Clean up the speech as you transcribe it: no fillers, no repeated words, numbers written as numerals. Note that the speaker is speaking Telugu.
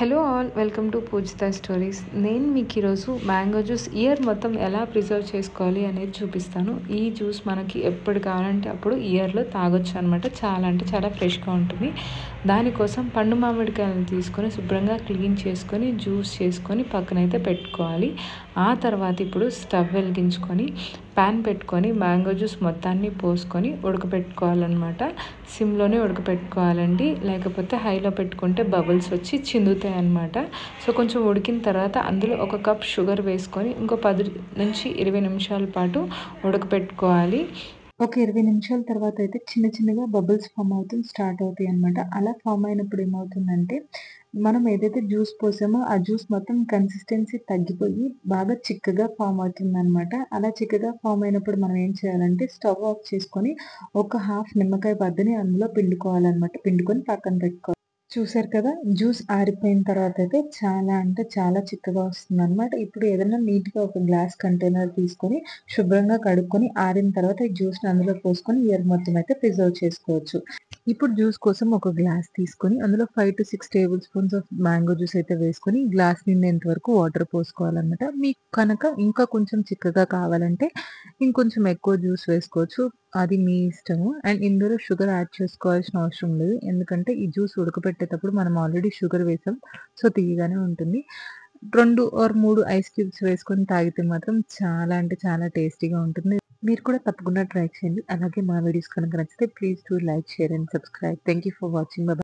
Hello all welcome to Pujitha stories. నేను మీకు ఈరోజు మ్యాంగో జ్యూస్ ఇయర్ మొత్తం ఎలా ప్రిజర్వ్ చేసుకోవాలి అనేది చూపిస్తాను. ఈ జ్యూస్ మనకి ఎప్పుడు కావాలంటే అప్పుడు ఇయర్లో తాగొచ్చు అనమాట. చాలా అంటే చాలా ఫ్రెష్గా ఉంటుంది. దానికోసం పండు మామిడికాయలను తీసుకొని శుభ్రంగా క్లీన్ చేసుకొని జ్యూస్ చేసుకొని పక్కనైతే పెట్టుకోవాలి. ఆ తర్వాత ఇప్పుడు స్టవ్ వెలిగించుకొని ప్యాన్ పెట్టుకొని మ్యాంగో జ్యూస్ మొత్తాన్ని పోసుకొని ఉడకపెట్టుకోవాలన్నమాట. సిమ్లోనే ఉడకపెట్టుకోవాలండి, లేకపోతే హైలో పెట్టుకుంటే బబుల్స్ వచ్చి చిందుతాయి అన్నమాట. సో కొంచెం ఉడికిన తర్వాత అందులో ఒక కప్ షుగర్ వేసుకొని ఇంకో 10 నుంచి 20 నిమిషాల పాటు ఉడకపెట్టుకోవాలి. ఒక 20 నిమిషాల తర్వాత అయితే చిన్న చిన్నగా బబుల్స్ ఫామ్ అవుతుంది స్టార్ట్ అవుతాయి అనమాట. అలా ఫామ్ అయినప్పుడు ఏమవుతుందంటే మనం ఏదైతే జ్యూస్ పోసామో ఆ జ్యూస్ మొత్తం కన్సిస్టెన్సీ తగ్గిపోయి బాగా చిక్కగా ఫామ్ అవుతుందనమాట. అలా చిక్కగా ఫామ్ అయినప్పుడు మనం ఏం చేయాలంటే స్టవ్ ఆఫ్ చేసుకొని ఒక హాఫ్ నిమ్మకాయ బద్దని అందులో పిండుకోవాలనమాట. పిండుకొని పక్కన పెట్టుకోవాలి. చూసారు కదా! జ్యూస్ ఆరిపోయిన తర్వాత అయితే చాలా అంటే చాలా చిక్కగా వస్తుందనమాట. ఇప్పుడు ఏదైనా నీట్‌గా ఒక గ్లాస్ కంటైనర్ తీసుకొని శుభ్రంగా కడుక్కొని ఆరిన తర్వాత ఈ జ్యూస్‌ని అందులో పోసుకొని ఇయర్ మొత్తం అయితే ప్రిజర్వ్ చేసుకోవచ్చు. ఇప్పుడు జ్యూస్ కోసం ఒక గ్లాస్ తీసుకొని అందులో 5-6 table spoons of mango juice అయితే వేసుకొని గ్లాస్ నిండేంత వరకు వాటర్ పోసుకోవాలన్నమాట. మీకు కనుక ఇంకా కొంచెం చిక్కగా కావాలంటే ఇంకొంచెం ఎక్కువ జ్యూస్ వేసుకోవచ్చు. అది మీ ఇష్టము. అండ్ ఇందులో షుగర్ యాడ్ చేసుకోవాల్సిన అవసరం లేదు. ఎందుకంటే ఈ జ్యూస్ ఉడకబెట్టేటప్పుడు మనం ఆల్రెడీ షుగర్ వేసాం. సో తియ్యగానే ఉంటుంది. 2 ఆర్ 3 ఐస్ క్యూబ్స్ వేసుకొని తాగితే మాత్రం చాలా అంటే చాలా టేస్టీగా ఉంటుంది. మీరు కూడా తప్పకుండా ట్రై చేయండి. అలాగే మా వీడియోస్ కనుక నచ్చితే please do like, share and subscribe. Thank you for watching. By by.